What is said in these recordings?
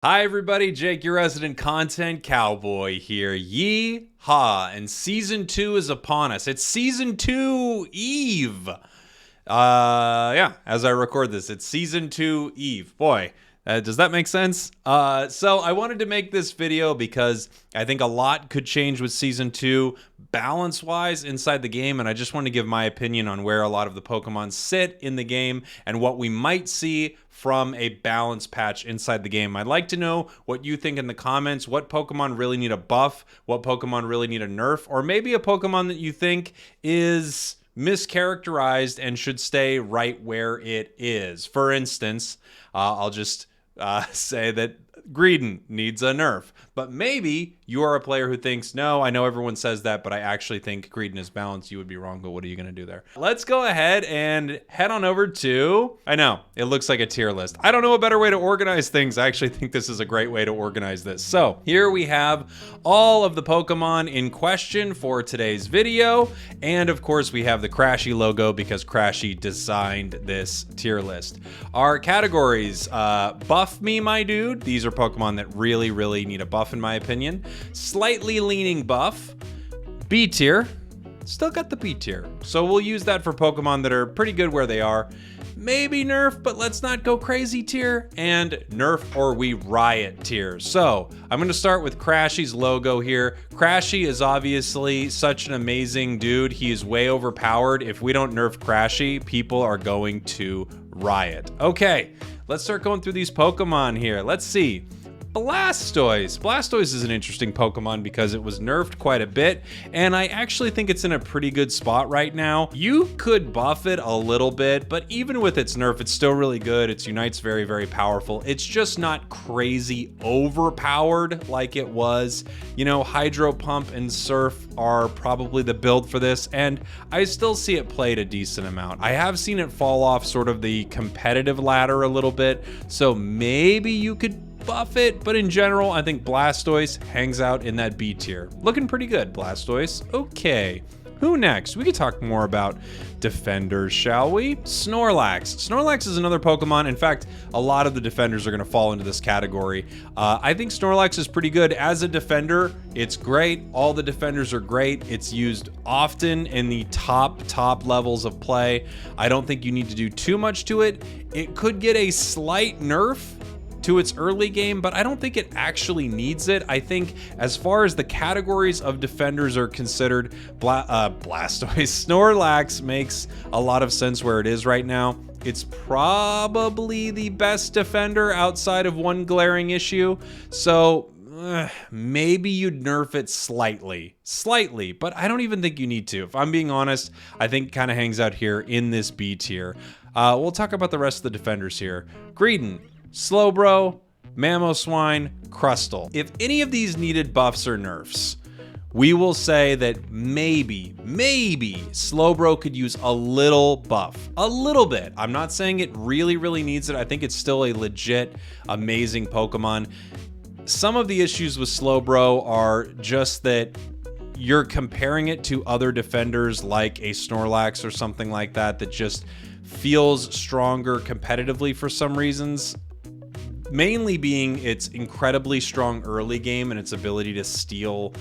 Hi everybody, Jake, your resident content cowboy here. Yeehaw, and season 2 is upon us. It's season 2 Eve. Yeah, as I record this, it's season 2 Eve. Boy, does that make sense? So I wanted to make this video because I think a lot could change with season 2 balance-wise inside the game, and I just want to give my opinion on where a lot of the Pokemon sit in the game and what we might see from a balance patch inside the game. I'd like to know what you think in the comments. What Pokemon really need a buff? What Pokemon really need a nerf? Or maybe a Pokemon that you think is mischaracterized and should stay right where it is. For instance, I'll just say that Greedent needs a nerf. But maybe you are a player who thinks, no, I know everyone says that, but I actually think Greedent is balanced. You would be wrong, but what are you going to do there? Let's go ahead and head on over to, I know, it looks like a tier list. I don't know a better way to organize things. I actually think this is a great way to organize this. So here we have all of the Pokemon in question for today's video. And of course, we have the Crashy logo because Crashy designed this tier list. Our categories, buff me, my dude. These are Pokemon that really, really need a buff in my opinion. Slightly leaning buff. B tier. Still got the B tier. So we'll use that for Pokemon that are pretty good where they are. Maybe nerf, but let's not go crazy tier. And nerf or we riot tier. So I'm going to start with Crashy's logo here. Crashy is obviously such an amazing dude. He is way overpowered. If we don't nerf Crashy, people are going to riot. Okay, let's start going through these Pokemon here. Let's see. Blastoise. Blastoise is an interesting Pokemon because it was nerfed quite a bit, and I actually think it's in a pretty good spot right now. You could buff it a little bit, but even with its nerf, it's still really good. Its Unite's very, very powerful. It's just not crazy overpowered like it was. You know, Hydro Pump and Surf are probably the build for this, and I still see it played a decent amount. I have seen it fall off sort of the competitive ladder a little bit, so maybe you could buff it, but in general, I think Blastoise hangs out in that B tier. Looking pretty good, Blastoise. Okay, who next? We could talk more about defenders, shall we? Snorlax. Snorlax is another Pokemon. In fact, a lot of the defenders are going to fall into this category. I think Snorlax is pretty good as a defender. It's great. All the defenders are great. It's used often in the top levels of play. I don't think you need to do too much to it. It could get a slight nerf to its early game, but I don't think it actually needs it. I think as far as the categories of defenders are considered, Blastoise, Snorlax makes a lot of sense where it is right now. It's probably the best defender outside of one glaring issue, so maybe you'd nerf it slightly, but I don't even think you need to. If I'm being honest, I think it kind of hangs out here in this B tier. We'll talk about the rest of the defenders here. Greedent, Slowbro, Mamoswine, Crustle. If any of these needed buffs or nerfs, we will say that maybe Slowbro could use a little buff. A little bit. I'm not saying it really needs it. I think it's still a legit, amazing Pokemon. Some of the issues with Slowbro are just that you're comparing it to other defenders like a Snorlax or something like that that just feels stronger competitively for some reasons. Mainly being its incredibly strong early game and its ability to steal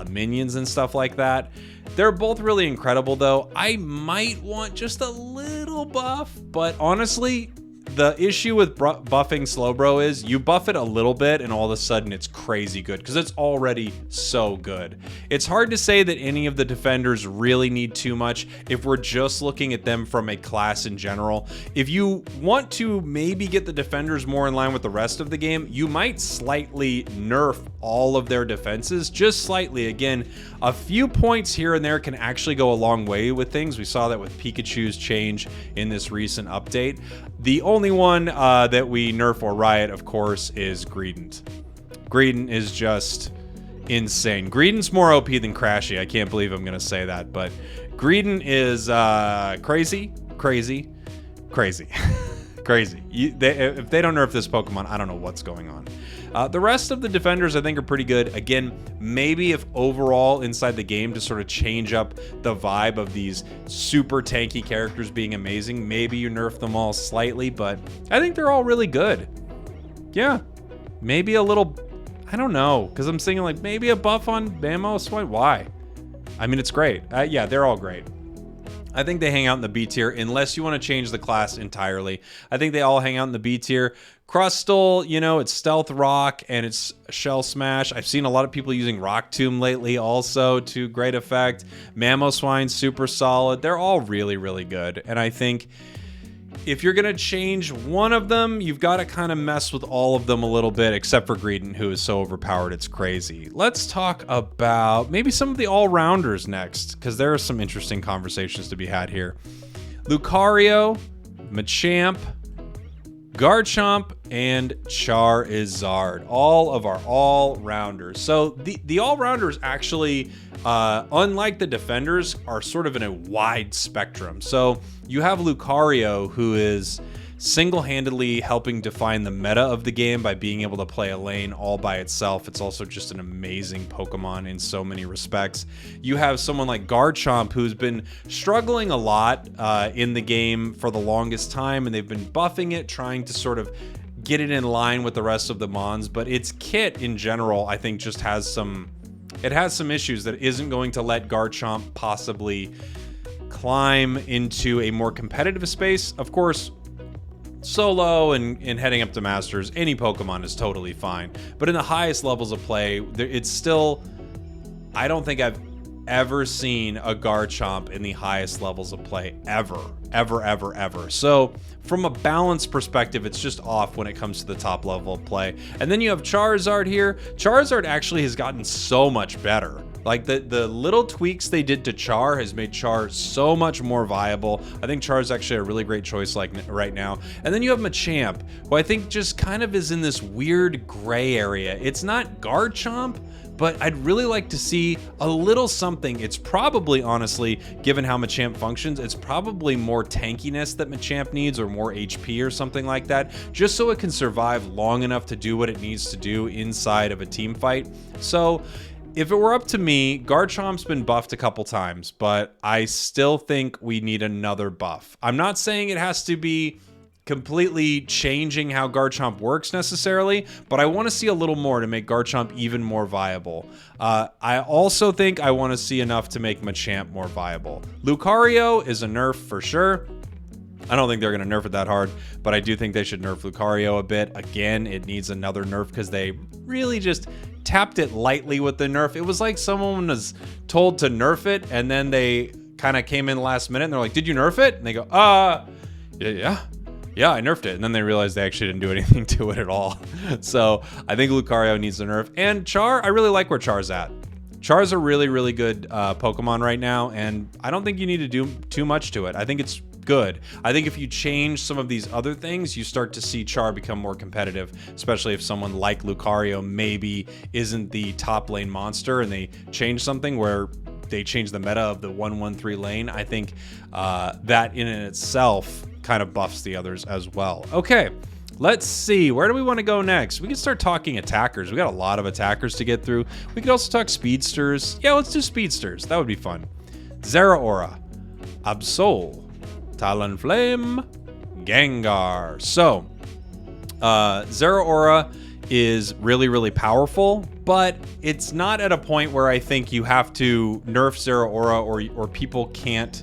minions and stuff like that. They're both really incredible though. I might want just a little buff, but honestly, the issue with buffing Slowbro is you buff it a little bit and all of a sudden it's crazy good because it's already so good. It's hard to say that any of the defenders really need too much if we're just looking at them from a class in general. If you want to maybe get the defenders more in line with the rest of the game, you might slightly nerf all of their defenses, just slightly. Again, a few points here and there can actually go a long way with things. We saw that with Pikachu's change in this recent update. The only one that we nerf or riot, of course, is Greedent. Greedent is just insane. Greedent's more OP than Crashy. I can't believe I'm going to say that, but Greedent is crazy. If they don't nerf this Pokemon, I don't know what's going on. The rest of the defenders I think are pretty good. Again, maybe if overall inside the game to sort of change up the vibe of these super tanky characters being amazing, maybe you nerf them all slightly, but I think they're all really good. Yeah. Maybe a little, I don't know, because I'm thinking like maybe a buff on Mamoswine. Why? I mean, it's great. Yeah, they're all great. I think they hang out in the B tier unless you want to change the class entirely. I think they all hang out in the B tier. Crustle, you know, it's Stealth Rock and it's Shell Smash. I've seen a lot of people using Rock Tomb lately also to great effect. Mamoswine, super solid. They're all really, really good. And I think if you're going to change one of them, you've got to kind of mess with all of them a little bit, except for Greedent, who is so overpowered, it's crazy. Let's talk about maybe some of the all-rounders next, because there are some interesting conversations to be had here. Lucario, Machamp, Garchomp, and Charizard. All of our all-rounders. So the all-rounders actually, unlike the defenders, are sort of in a wide spectrum. So you have Lucario, who is single-handedly helping define the meta of the game by being able to play a lane all by itself. It's also just an amazing Pokemon in so many respects. You have someone like Garchomp, who's been struggling a lot in the game for the longest time, and they've been buffing it, trying to sort of get it in line with the rest of the Mons, but its kit in general, I think, just has some issues that isn't going to let Garchomp possibly climb into a more competitive space. Of course, solo and heading up to Masters, any Pokemon is totally fine. But in the highest levels of play, it's still, I don't think I've ever seen a Garchomp in the highest levels of play ever. So from a balance perspective, it's just off when it comes to the top level of play. And then you have Charizard here. Charizard actually has gotten so much better. Like the little tweaks they did to Char has made Char so much more viable. I think Char is actually a really great choice like right now. And then you have Machamp, who I think just kind of is in this weird gray area. It's not Garchomp, but I'd really like to see a little something. It's probably, honestly, given how Machamp functions, it's probably more tankiness that Machamp needs, or more HP or something like that, just so it can survive long enough to do what it needs to do inside of a team fight. So if it were up to me, Garchomp's been buffed a couple times, but I still think we need another buff. I'm not saying it has to be completely changing how Garchomp works necessarily, but I want to see a little more to make Garchomp even more viable. I also think I want to see enough to make Machamp more viable. Lucario is a nerf for sure. I don't think they're going to nerf it that hard, but I do think they should nerf Lucario a bit. Again, it needs another nerf because they really just tapped it lightly with the nerf. It was like someone was told to nerf it, and then they kind of came in last minute, and they're like, did you nerf it? And they go, yeah, I nerfed it. And then they realized they actually didn't do anything to it at all. So I think Lucario needs a nerf. And Char, I really like where Char's at. Char's a really, really good Pokemon right now, and I don't think you need to do too much to it. I think it's good. I think if you change some of these other things, you start to see Char become more competitive, especially if someone like Lucario maybe isn't the top lane monster and they change something where they change the meta of the 1-1-3 lane. I think that in and itself kind of buffs the others as well. Okay, let's see. Where do we want to go next? We can start talking attackers. We got a lot of attackers to get through. We could also talk speedsters. Yeah, let's do speedsters. That would be fun. Zeraora, Absol, Talonflame, Gengar. So, Zeraora is really, really powerful, but it's not at a point where I think you have to nerf Zeraora or people can't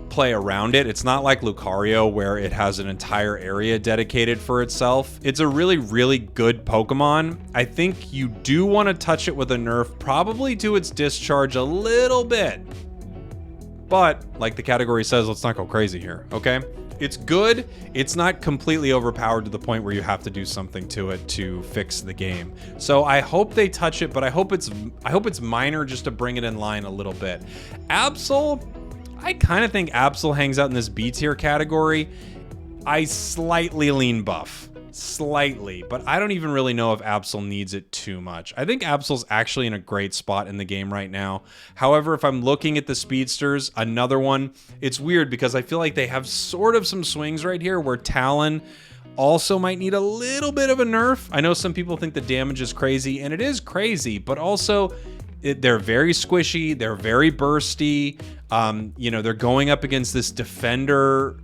play around it. It's not like Lucario where it has an entire area dedicated for itself. It's a really, really good Pokemon. I think you do want to touch it with a nerf, probably to its discharge a little bit. But like the category says, let's not go crazy here, okay? It's good. It's not completely overpowered to the point where you have to do something to it to fix the game. So I hope they touch it, but I hope it's minor just to bring it in line a little bit. Absol, I kind of think Absol hangs out in this B tier category. I slightly lean buff. Slightly, but I don't even really know if Absol needs it too much. I think Absol's actually in a great spot in the game right now. However, if I'm looking at the speedsters, another one, it's weird because I feel like they have sort of some swings right here where Talon also might need a little bit of a nerf. I know some people think the damage is crazy, and it is crazy, but also they're very squishy, they're very bursty. You know, they're going up against this defender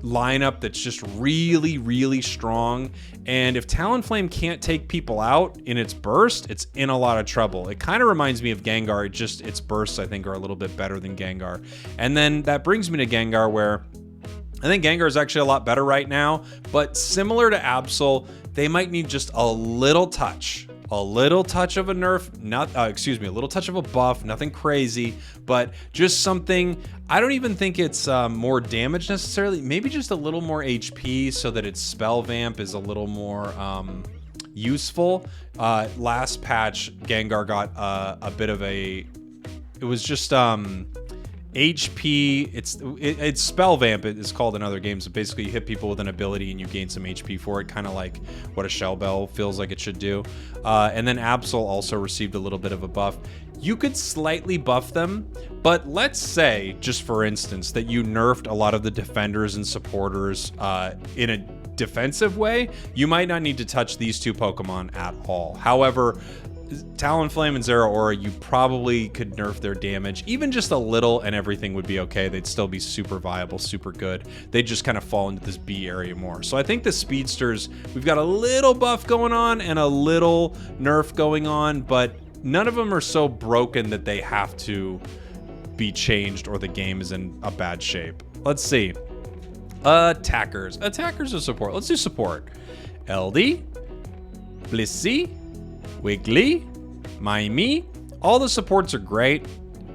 lineup that's just really, really strong. And if Talonflame can't take people out in its burst, it's in a lot of trouble. It kind of reminds me of Gengar. Its bursts, I think, are a little bit better than Gengar. And then that brings me to Gengar, where I think Gengar is actually a lot better right now. But similar to Absol, they might need just a little touch. A little touch of a nerf, a little touch of a buff, nothing crazy, but just something. I don't even think it's more damage necessarily, maybe just a little more HP so that its spell vamp is a little more useful. Last patch, Gengar got a bit of a, it was just HP, it's spell vamp, it is called in other games. So basically you hit people with an ability and you gain some HP for it, kind of like what a Shell Bell feels like it should do. And then Absol also received a little bit of a buff. You could slightly buff them, but let's say, just for instance, that you nerfed a lot of the defenders and supporters in a defensive way. You might not need to touch these two Pokemon at all. However, Talonflame and Zeraora, you probably could nerf their damage even just a little and everything would be okay. They'd still be super viable, super good. They just kind of fall into this B area more. So I think the speedsters, we've got a little buff going on and a little nerf going on, but none of them are so broken that they have to be changed or the game is in a bad shape. Let's see. Attackers. Attackers or support? Let's do support. LD, Blissey, Wiggly, Mimey, all the supports are great.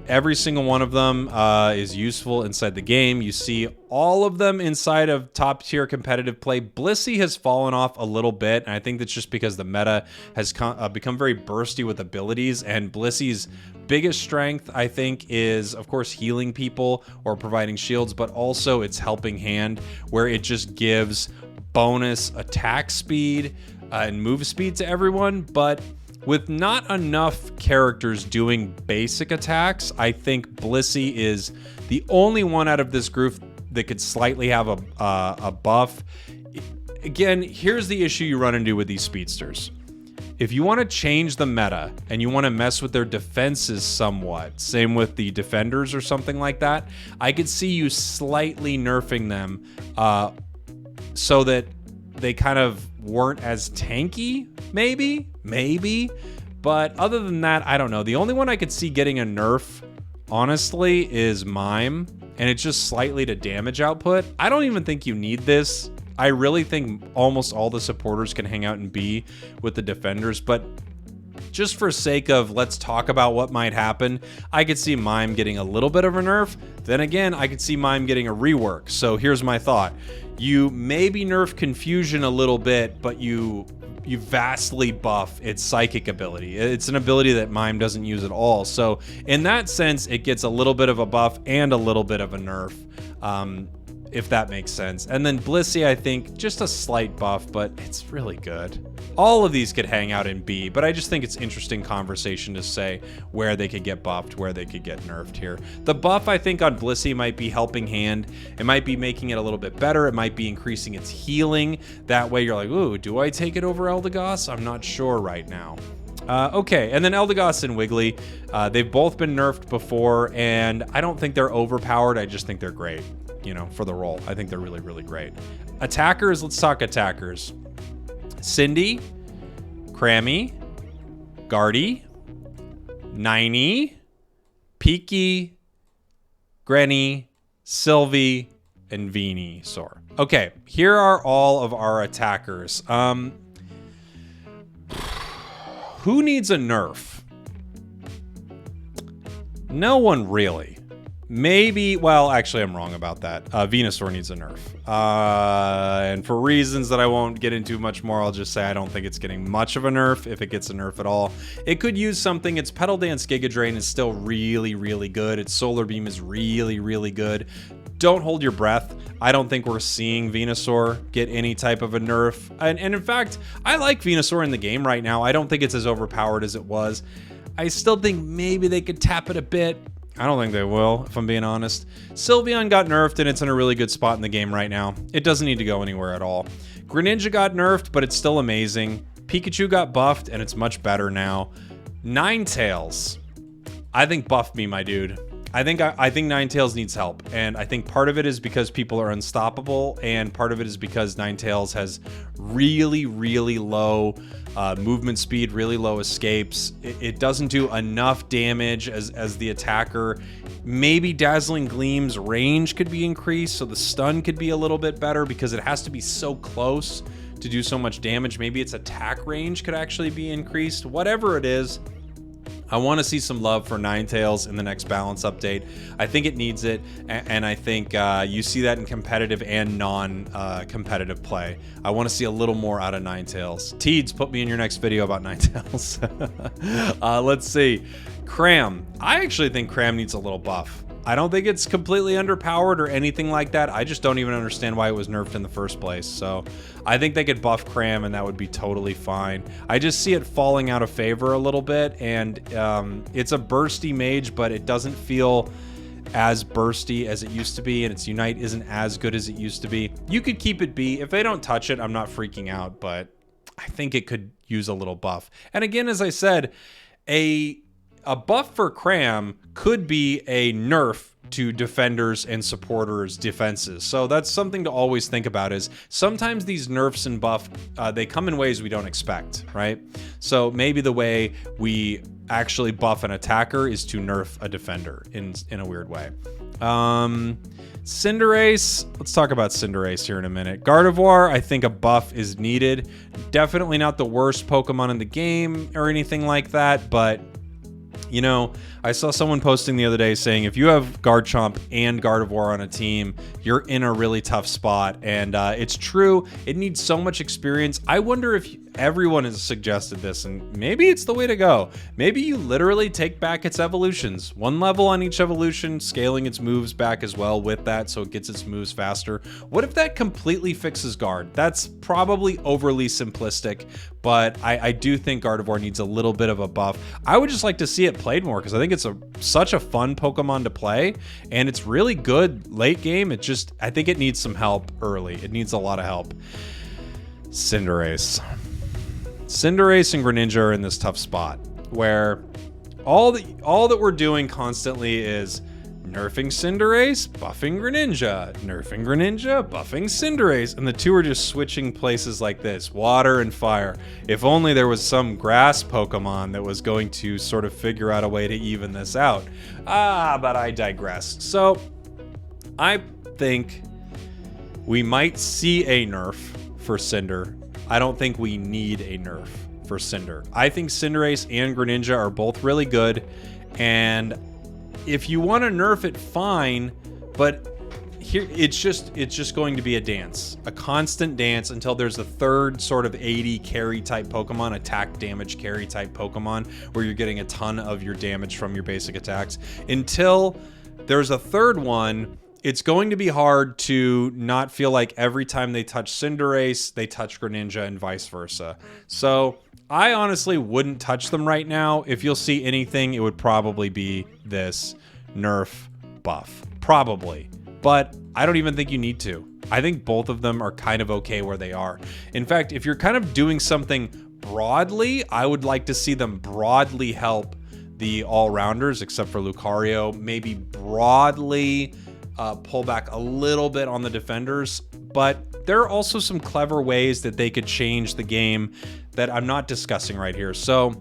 Every single one of them is useful inside the game. You see all of them inside of top tier competitive play. Blissey has fallen off a little bit, and I think that's just because the meta has become very bursty with abilities, and Blissey's biggest strength, I think, is, of course, healing people or providing shields, but also its helping hand, where it just gives bonus attack speed and move speed to everyone, but with not enough characters doing basic attacks, I think Blissey is the only one out of this group that could slightly have a buff. Again, here's the issue you run into with these speedsters. If you want to change the meta and you want to mess with their defenses somewhat, same with the defenders or something like that, I could see you slightly nerfing them so that they kind of weren't as tanky, maybe, but other than that, I don't know. The only one I could see getting a nerf, honestly, is Mime, and it's just slightly to damage output. I don't even think you need this. I really think almost all the supporters can hang out and be with the defenders, but just for sake of let's talk about what might happen, I could see Mime getting a little bit of a nerf. Then again, I could see Mime getting a rework. So here's my thought. You maybe nerf Confusion a little bit, but you vastly buff its psychic ability. It's an ability that Mime doesn't use at all. So in that sense, it gets a little bit of a buff and a little bit of a nerf. If that makes sense. And then Blissey, I think, just a slight buff, but it's really good. All of these could hang out in B, but I just think it's interesting conversation to say where they could get buffed, where they could get nerfed here. The buff, I think, on Blissey might be helping hand. It might be making it a little bit better. It might be increasing its healing. That way you're like, ooh, do I take it over Eldegoss? I'm not sure right now. Okay, and then Eldegoss and Wiggly, they've both been nerfed before, and I don't think they're overpowered. I just think they're great. You know, for the role. I think they're really, really great. Attackers, let's talk attackers. Cindy, Crammy, Guardy, Niney, Peaky, Granny, Sylvie, and Venusaur. Okay, here are all of our attackers. Who needs a nerf? No one really. Maybe, well, actually, I'm wrong about that. Venusaur needs a nerf. And for reasons that I won't get into much more, I'll just say I don't think it's getting much of a nerf, if it gets a nerf at all. It could use something. Its Petal Dance Giga Drain is still really, really good. Its Solar Beam is really, really good. Don't hold your breath. I don't think we're seeing Venusaur get any type of a nerf. And in fact, I like Venusaur in the game right now. I don't think it's as overpowered as it was. I still think maybe they could tap it a bit. I don't think they will, if I'm being honest. Sylveon got nerfed, and it's in a really good spot in the game right now. It doesn't need to go anywhere at all. Greninja got nerfed, but it's still amazing. Pikachu got buffed, and it's much better now. Ninetales. I think buff me, my dude. I think Ninetales needs help, and I think part of it is because people are unstoppable, and part of it is because Ninetales has really, really low movement speed, really low escapes. It doesn't do enough damage as the attacker. Maybe Dazzling Gleam's range could be increased, so the stun could be a little bit better because it has to be so close to do so much damage. Maybe its attack range could actually be increased. Whatever it is, I want to see some love for Ninetales in the next balance update. I think it needs it, and I think you see that in competitive and non-competitive play. I want to see a little more out of Ninetales. Teeds, put me in your next video about Ninetales. Let's see. Cram. I actually think Cram needs a little buff. I don't think it's completely underpowered or anything like that. I just don't even understand why it was nerfed in the first place. So I think they could buff Cram and that would be totally fine. I just see it falling out of favor a little bit, and it's a bursty mage, but it doesn't feel as bursty as it used to be, and its Unite isn't as good as it used to be. You could keep it B. If they don't touch it, I'm not freaking out, but I think it could use a little buff. And again, as I said, a buff for Cram could be a nerf to defenders and supporters' defenses. So that's something to always think about, is sometimes these nerfs and buff, they come in ways we don't expect, right? So maybe the way we actually buff an attacker is to nerf a defender in a weird way. Cinderace, let's talk about Cinderace here in a minute. Gardevoir, I think a buff is needed. Definitely not the worst Pokemon in the game or anything like that, but you know, I saw someone posting the other day saying if you have Garchomp and Gardevoir on a team, you're in a really tough spot. And it's true. It needs so much experience. I wonder if everyone has suggested this, and maybe it's the way to go. Maybe you literally take back its evolutions. One level on each evolution, scaling its moves back as well with that so it gets its moves faster. What if that completely fixes Guard? That's probably overly simplistic, but I do think Gardevoir needs a little bit of a buff. I would just like to see it played more because I think it's such a fun Pokemon to play, and it's really good late game. I think it needs some help early. It needs a lot of help. Cinderace and Greninja are in this tough spot where all that we're doing constantly is nerfing Cinderace, buffing Greninja, nerfing Greninja, buffing Cinderace, and the two are just switching places like this, water and fire. If only there was some grass Pokemon that was going to sort of figure out a way to even this out. But I digress. So I think we might see a nerf for Cinder. I don't think we need a nerf for Cinder. I think Cinderace and Greninja are both really good, and if you want to nerf it, fine, but here it's just going to be a dance, a constant dance until there's a third sort of 80 carry type Pokemon, attack damage carry type Pokemon, where you're getting a ton of your damage from your basic attacks. Until there's a third one, it's going to be hard to not feel like every time they touch Cinderace, they touch Greninja and vice versa. So I honestly wouldn't touch them right now. If you'll see anything, it would probably be this nerf buff. Probably. But I don't even think you need to. I think both of them are kind of okay where they are. In fact, if you're kind of doing something broadly, I would like to see them broadly help the Allrounders, except for Lucario. Maybe broadly pull back a little bit on the defenders, but there are also some clever ways that they could change the game that I'm not discussing right here. So,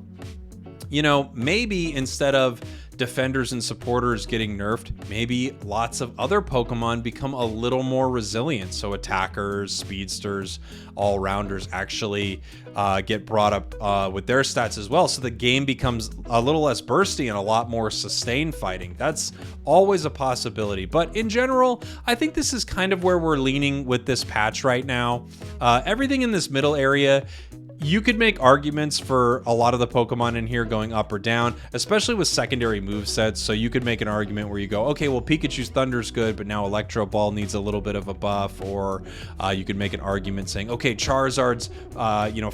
you know, maybe instead of defenders and supporters getting nerfed, maybe lots of other Pokemon become a little more resilient. So attackers, speedsters, all-rounders actually get brought up with their stats as well. So the game becomes a little less bursty and a lot more sustained fighting. That's always a possibility. But in general, I think this is kind of where we're leaning with this patch right now. Everything in this middle area, you could make arguments for a lot of the Pokemon in here going up or down, especially with secondary movesets. So you could make an argument where you go, okay, well, Pikachu's Thunder's good, but now Electro Ball needs a little bit of a buff. Or you could make an argument saying, okay, Charizard's,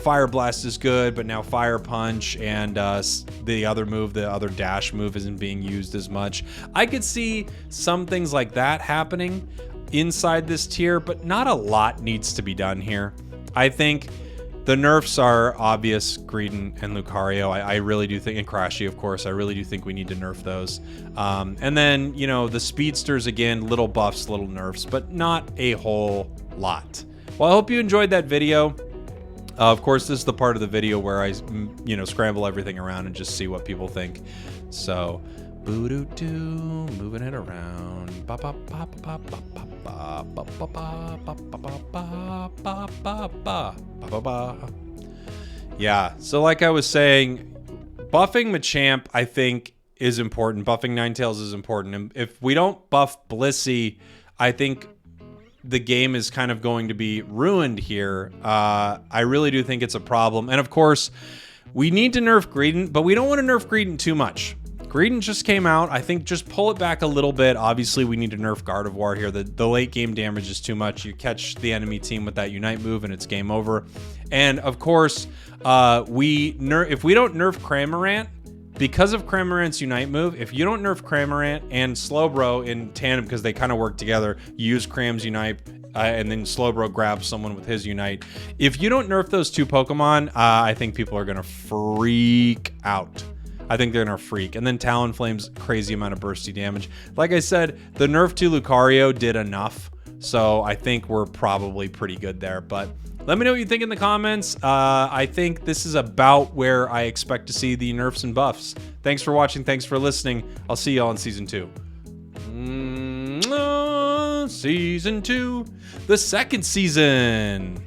Fire Blast is good, but now Fire Punch and the other dash move isn't being used as much. I could see some things like that happening inside this tier, but not a lot needs to be done here. I think The nerfs are obvious, Greedent and Lucario. I really do think, and Crashy, of course, I really do think we need to nerf those. And then, you know, the speedsters, again, little buffs, little nerfs, but not a whole lot. Well, I hope you enjoyed that video. Of course, this is the part of the video where I, you know, scramble everything around and just see what people think. So, boo-doo-doo, moving it around. Yeah, so like I was saying, buffing Machamp, I think, is important. Buffing Ninetales is important. And if we don't buff Blissey, I think the game is kind of going to be ruined here. I really do think it's a problem. And of course, we need to nerf Greedent, but we don't want to nerf Greedent too much. Greedent just came out. I think just pull it back a little bit. Obviously, we need to nerf Gardevoir here. The late game damage is too much. You catch the enemy team with that Unite move and it's game over. And of course, if we don't nerf Cramorant, because of Cramorant's Unite move, if you don't nerf Cramorant and Slowbro in tandem, because they kind of work together, you use Cram's Unite, and then Slowbro grabs someone with his Unite. If you don't nerf those two Pokemon, I think people are going to freak out. I think they're going to freak. And then Talonflame's crazy amount of bursty damage. Like I said, the nerf to Lucario did enough. So I think we're probably pretty good there. But let me know what you think in the comments. I think this is about where I expect to see the nerfs and buffs. Thanks for watching. Thanks for listening. I'll see y'all in Season 2. Season 2. The second season.